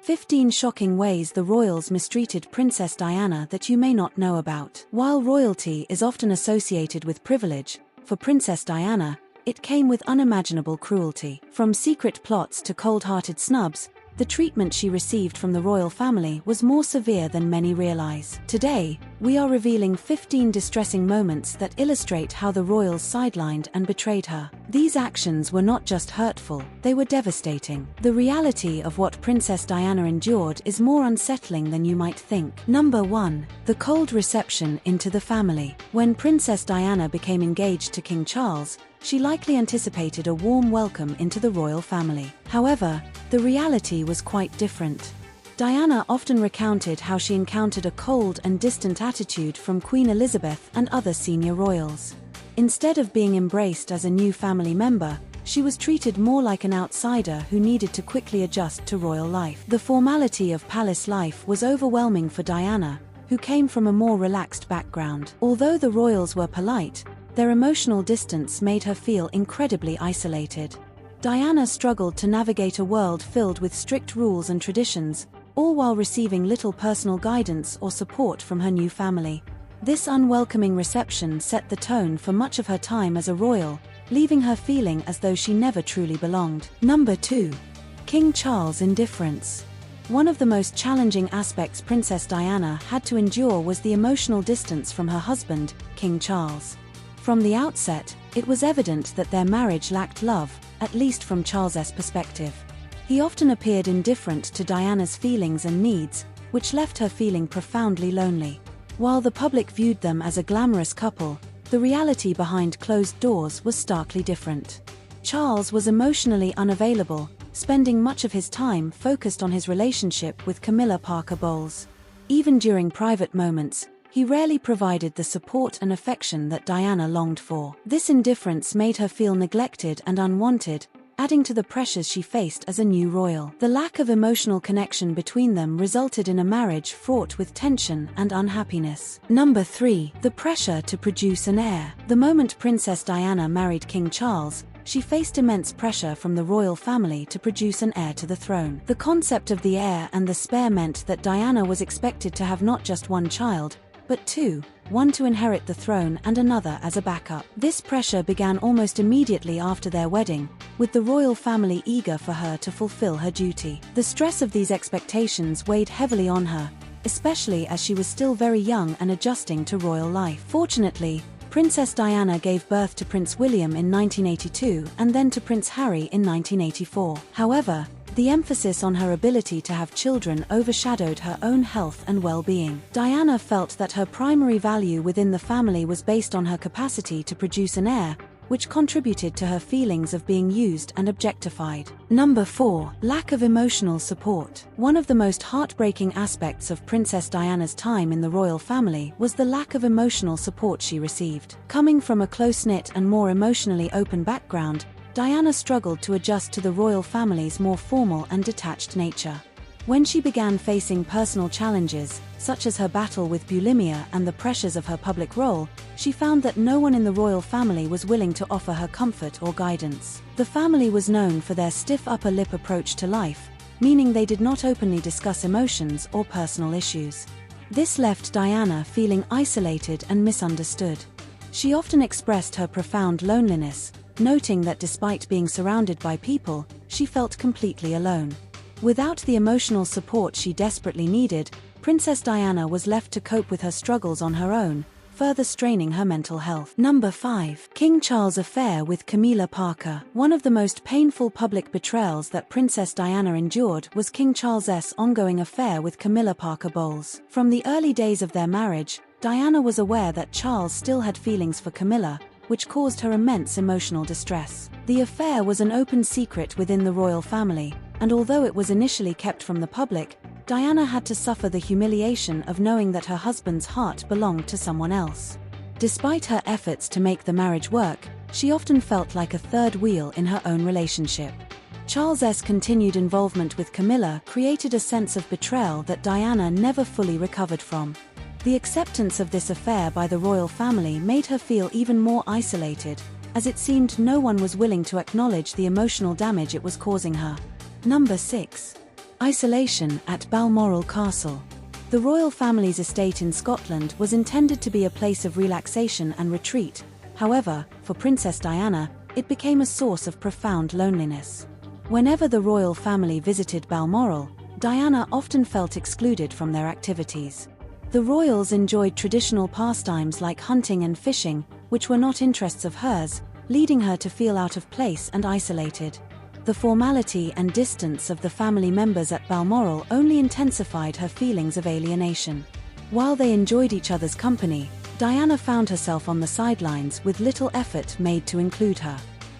15 Shocking Ways the Royals Mistreated Princess Diana That You May Not Know About. While royalty is often associated with privilege, for Princess Diana, it came with unimaginable cruelty. From secret plots to cold-hearted snubs, the treatment she received from the royal family was more severe than many realize. Today, we are revealing 15 distressing moments that illustrate how the royals sidelined and betrayed her. These actions were not just hurtful, they were devastating. The reality of what Princess Diana endured is more unsettling than you might think. Number 1. The cold reception into the family. When Princess Diana became engaged to King Charles, she likely anticipated a warm welcome into the royal family. However, the reality was quite different. Diana often recounted how she encountered a cold and distant attitude from Queen Elizabeth and other senior royals. Instead of being embraced as a new family member, she was treated more like an outsider who needed to quickly adjust to royal life. The formality of palace life was overwhelming for Diana, who came from a more relaxed background. Although the royals were polite, their emotional distance made her feel incredibly isolated. Diana struggled to navigate a world filled with strict rules and traditions, all while receiving little personal guidance or support from her new family. This unwelcoming reception set the tone for much of her time as a royal, leaving her feeling as though she never truly belonged. Number 2. King Charles' Indifference. One of the most challenging aspects Princess Diana had to endure was the emotional distance from her husband, King Charles. From the outset, it was evident that their marriage lacked love, at least from Charles's perspective. He often appeared indifferent to Diana's feelings and needs, which left her feeling profoundly lonely. While the public viewed them as a glamorous couple, the reality behind closed doors was starkly different. Charles was emotionally unavailable, spending much of his time focused on his relationship with Camilla Parker Bowles. Even during private moments, he rarely provided the support and affection that Diana longed for. This indifference made her feel neglected and unwanted, adding to the pressures she faced as a new royal. The lack of emotional connection between them resulted in a marriage fraught with tension and unhappiness. Number 3. The pressure to produce an heir. The moment Princess Diana married King Charles, she faced immense pressure from the royal family to produce an heir to the throne. The concept of the heir and the spare meant that Diana was expected to have not just one child, but two, one to inherit the throne and another as a backup. This pressure began almost immediately after their wedding, with the royal family eager for her to fulfill her duty. The stress of these expectations weighed heavily on her, especially as she was still very young and adjusting to royal life. Fortunately, Princess Diana gave birth to Prince William in 1982 and then to Prince Harry in 1984. However, the emphasis on her ability to have children overshadowed her own health and well-being. Diana felt that her primary value within the family was based on her capacity to produce an heir, which contributed to her feelings of being used and objectified. Number 4. Lack of emotional support. One of the most heartbreaking aspects of Princess Diana's time in the royal family was the lack of emotional support she received. Coming from a close-knit and more emotionally open background, Diana struggled to adjust to the royal family's more formal and detached nature. When she began facing personal challenges, such as her battle with bulimia and the pressures of her public role, she found that no one in the royal family was willing to offer her comfort or guidance. The family was known for their stiff upper lip approach to life, meaning they did not openly discuss emotions or personal issues. This left Diana feeling isolated and misunderstood. She often expressed her profound loneliness, noting that despite being surrounded by people, she felt completely alone. Without the emotional support she desperately needed, Princess Diana was left to cope with her struggles on her own, further straining her mental health. Number 5. King Charles' affair with Camila Parker. One of the most painful public betrayals that Princess Diana endured was King Charles's ongoing affair with Camilla Parker Bowles. From the early days of their marriage, Diana was aware that Charles still had feelings for Camilla, which caused her immense emotional distress. The affair was an open secret within the royal family, and although it was initially kept from the public, Diana had to suffer the humiliation of knowing that her husband's heart belonged to someone else. Despite her efforts to make the marriage work, she often felt like a third wheel in her own relationship. Charles's continued involvement with Camilla created a sense of betrayal that Diana never fully recovered from. The acceptance of this affair by the royal family made her feel even more isolated, as it seemed no one was willing to acknowledge the emotional damage it was causing her. Number 6. Isolation at Balmoral Castle. The royal family's estate in Scotland was intended to be a place of relaxation and retreat. However, for Princess Diana, it became a source of profound loneliness. Whenever the royal family visited Balmoral, Diana often felt excluded from their activities. The royals enjoyed traditional pastimes like hunting and fishing, which were not interests of hers, leading her to feel out of place and isolated. The formality and distance of the family members at Balmoral only intensified her feelings of alienation. While they enjoyed each other's company, Diana found herself on the sidelines with little effort made to include her.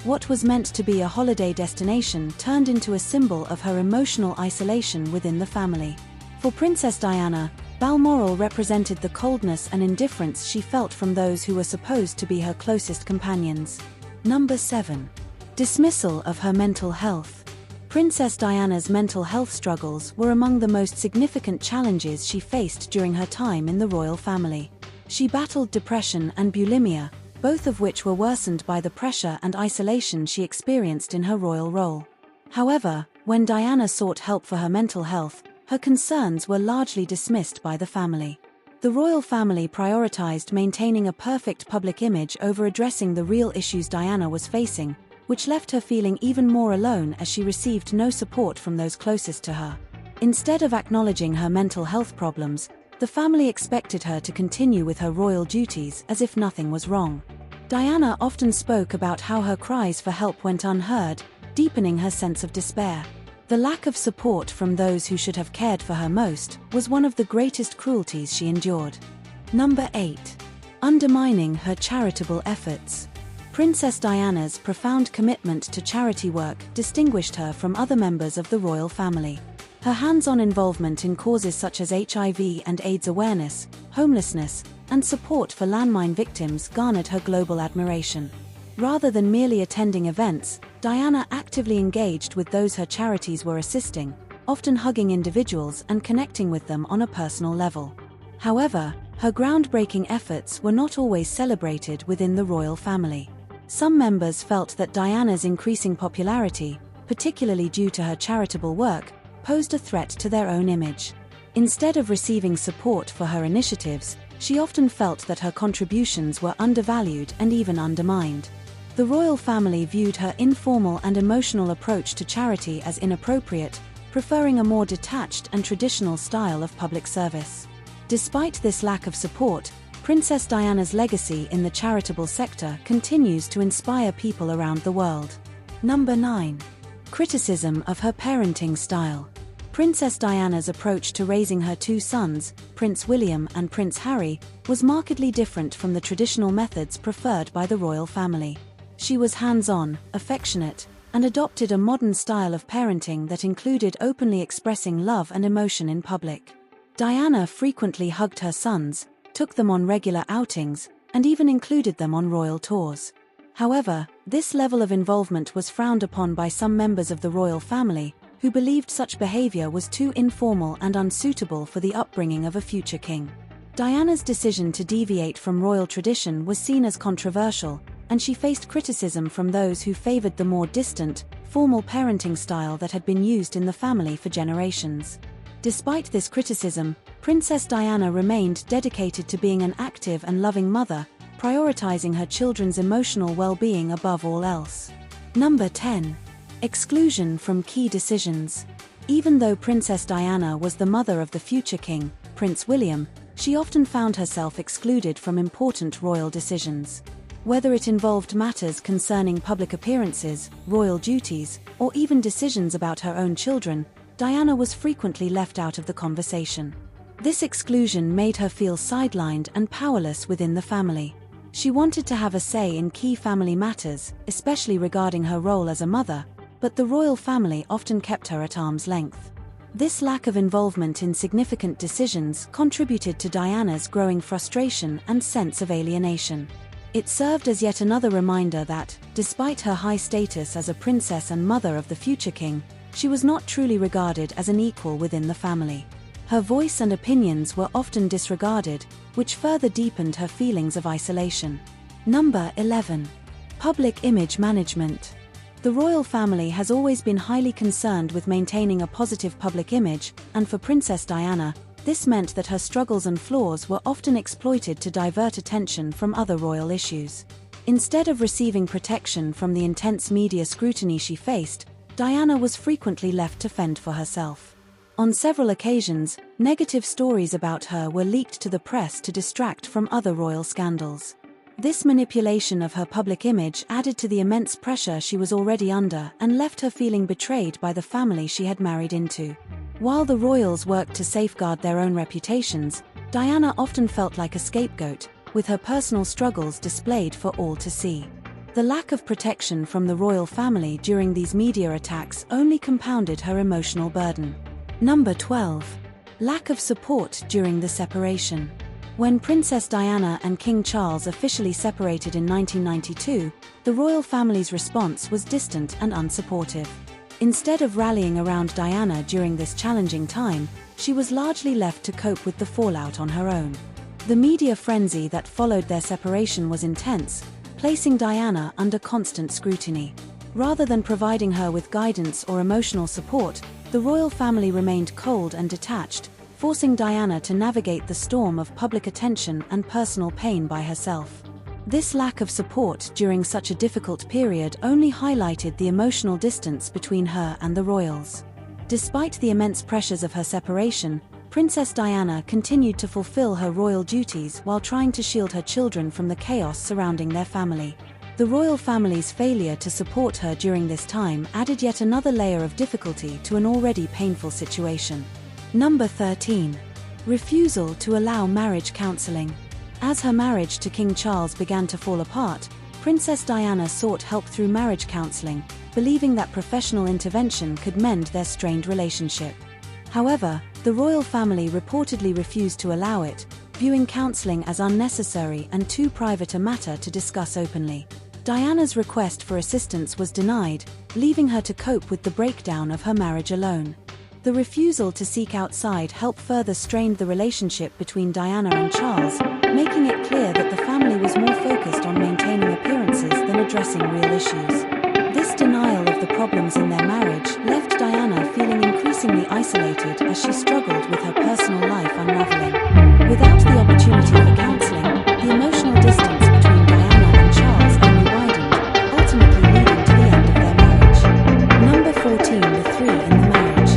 What was meant to be a holiday destination turned into a symbol of her emotional isolation within the family. For Princess Diana, Balmoral represented the coldness and indifference she felt from those who were supposed to be her closest companions. Number 7. Dismissal of her mental health. Princess Diana's mental health struggles were among the most significant challenges she faced during her time in the royal family. She battled depression and bulimia, both of which were worsened by the pressure and isolation she experienced in her royal role. However, when Diana sought help for her mental health, her concerns were largely dismissed by the family. The royal family prioritized maintaining a perfect public image over addressing the real issues Diana was facing, which left her feeling even more alone as she received no support from those closest to her. Instead of acknowledging her mental health problems, the family expected her to continue with her royal duties as if nothing was wrong. Diana often spoke about how her cries for help went unheard, deepening her sense of despair. The lack of support from those who should have cared for her most was one of the greatest cruelties she endured. Number 8. Undermining her charitable efforts. Princess Diana's profound commitment to charity work distinguished her from other members of the royal family. Her hands-on involvement in causes such as HIV and AIDS awareness, homelessness, and support for landmine victims garnered her global admiration. Rather than merely attending events, Diana actively engaged with those her charities were assisting, often hugging individuals and connecting with them on a personal level. However, her groundbreaking efforts were not always celebrated within the royal family. Some members felt that Diana's increasing popularity, particularly due to her charitable work, posed a threat to their own image. Instead of receiving support for her initiatives, she often felt that her contributions were undervalued and even undermined. The royal family viewed her informal and emotional approach to charity as inappropriate, preferring a more detached and traditional style of public service. Despite this lack of support, Princess Diana's legacy in the charitable sector continues to inspire people around the world. Number 9. Criticism of her parenting style. Princess Diana's approach to raising her two sons, Prince William and Prince Harry, was markedly different from the traditional methods preferred by the royal family. She was hands-on, affectionate, and adopted a modern style of parenting that included openly expressing love and emotion in public. Diana frequently hugged her sons, took them on regular outings, and even included them on royal tours. However, this level of involvement was frowned upon by some members of the royal family, who believed such behavior was too informal and unsuitable for the upbringing of a future king. Diana's decision to deviate from royal tradition was seen as controversial, and she faced criticism from those who favored the more distant, formal parenting style that had been used in the family for generations. Despite this criticism, Princess Diana remained dedicated to being an active and loving mother, prioritizing her children's emotional well-being above all else. Number 10. Exclusion from key decisions. Even though Princess Diana was the mother of the future king, Prince William, she often found herself excluded from important royal decisions. Whether it involved matters concerning public appearances, royal duties, or even decisions about her own children, Diana was frequently left out of the conversation. This exclusion made her feel sidelined and powerless within the family. She wanted to have a say in key family matters, especially regarding her role as a mother, but the royal family often kept her at arm's length. This lack of involvement in significant decisions contributed to Diana's growing frustration and sense of alienation. It served as yet another reminder that, despite her high status as a princess and mother of the future king, she was not truly regarded as an equal within the family. Her voice and opinions were often disregarded, which further deepened her feelings of isolation. Number 11. Public image management. The royal family has always been highly concerned with maintaining a positive public image, and for Princess Diana, this meant that her struggles and flaws were often exploited to divert attention from other royal issues. Instead of receiving protection from the intense media scrutiny she faced, Diana was frequently left to fend for herself. On several occasions, negative stories about her were leaked to the press to distract from other royal scandals. This manipulation of her public image added to the immense pressure she was already under and left her feeling betrayed by the family she had married into. While the royals worked to safeguard their own reputations, Diana often felt like a scapegoat, with her personal struggles displayed for all to see. The lack of protection from the royal family during these media attacks only compounded her emotional burden. Number 12. Lack of support during the separation. When Princess Diana and King Charles officially separated in 1992, the royal family's response was distant and unsupportive. Instead of rallying around Diana during this challenging time, she was largely left to cope with the fallout on her own. The media frenzy that followed their separation was intense, placing Diana under constant scrutiny. Rather than providing her with guidance or emotional support, the royal family remained cold and detached, forcing Diana to navigate the storm of public attention and personal pain by herself. This lack of support during such a difficult period only highlighted the emotional distance between her and the royals. Despite the immense pressures of her separation, Princess Diana continued to fulfill her royal duties while trying to shield her children from the chaos surrounding their family. The royal family's failure to support her during this time added yet another layer of difficulty to an already painful situation. Number 13. Refusal to allow marriage counseling. As her marriage to King Charles began to fall apart, Princess Diana sought help through marriage counseling, believing that professional intervention could mend their strained relationship. However, the royal family reportedly refused to allow it, viewing counseling as unnecessary and too private a matter to discuss openly. Diana's request for assistance was denied, leaving her to cope with the breakdown of her marriage alone. The refusal to seek outside help further strained the relationship between Diana and Charles, making it clear that the family was more focused on maintaining appearances than addressing real issues. This denial of the problems in their marriage left Diana feeling increasingly isolated as she struggled with her personal life unraveling. Without the opportunity for counseling, the emotional distance between Diana and Charles only widened, ultimately leading to the end of their marriage. Number 14. The Three in the Marriage.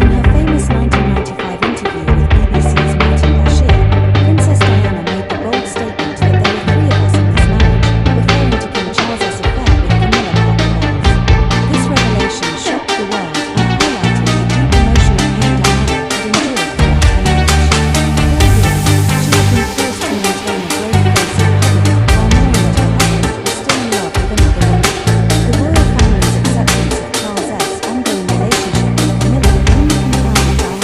In her famous 1995 interview with BBC's Martin Bashir, Princess Diana made the bold statement that there were three of us in this marriage, referring to King Charles's affair with Camila. This revelation shocked the world and highlighted the deep emotional pain Diana had endured throughout her marriage. For years, she had been forced to maintain a brave face in public while knowing that her husband was still in love with another woman. The royal family's acceptance of Charles's ongoing relationship with Camila only compounded Diana's suffering.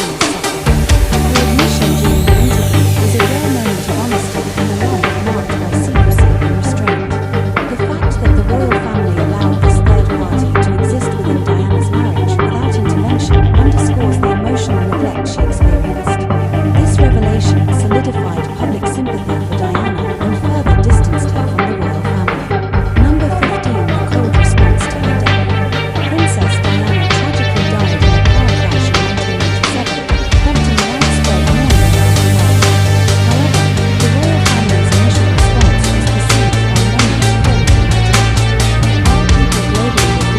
Her admission during the interview was a rare moment of honesty in a life marked by secrecy and restraint. The fact that the royal family allowed this third party to exist within Diana's marriage without intervention underscores the emotional neglect she experienced. This revelation solidified public sympathy for Diana and further distanced her from the royal family. Number 15. The cold response to her death. Princess Diana tragically died in a car crash in 1987, prompting widespread mourning around the world. However, the royal family's initial response was perceived by many as cold and detached. While people globally were grieving,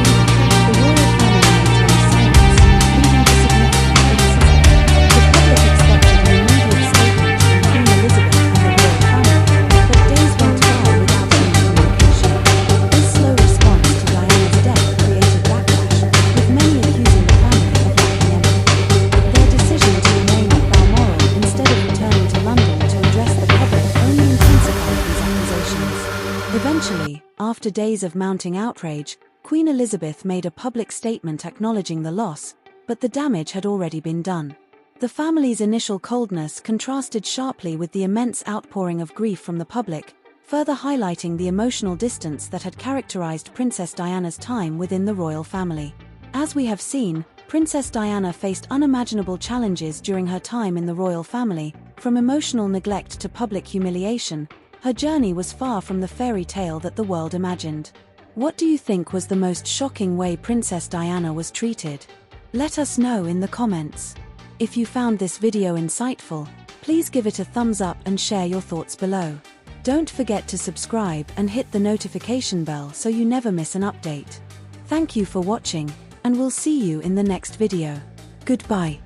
the royal family maintained silence, leading to significant criticism. The public expected an immediate statement from Queen Elizabeth and the royal family, but days went by without any communication. This slow response to Diana's death created backlash, with many accusing the family of lacking empathy. Their decision to remain at Balmoral instead of returning to London to address the public only intensified these accusations. Eventually, after days of mounting outrage, Queen Elizabeth made a public statement acknowledging the loss, but the damage had already been done. The family's initial coldness contrasted sharply with the immense outpouring of grief from the public, further highlighting the emotional distance that had characterized Princess Diana's time within the royal family. As we have seen, Princess Diana faced unimaginable challenges during her time in the royal family, from emotional neglect to public humiliation. Her journey was far from the fairy tale that the world imagined. What do you think was the most shocking way Princess Diana was treated? Let us know in the comments. If you found this video insightful, please give it a thumbs up and share your thoughts below. Don't forget to subscribe and hit the notification bell so you never miss an update. Thank you for watching, and we'll see you in the next video. Goodbye.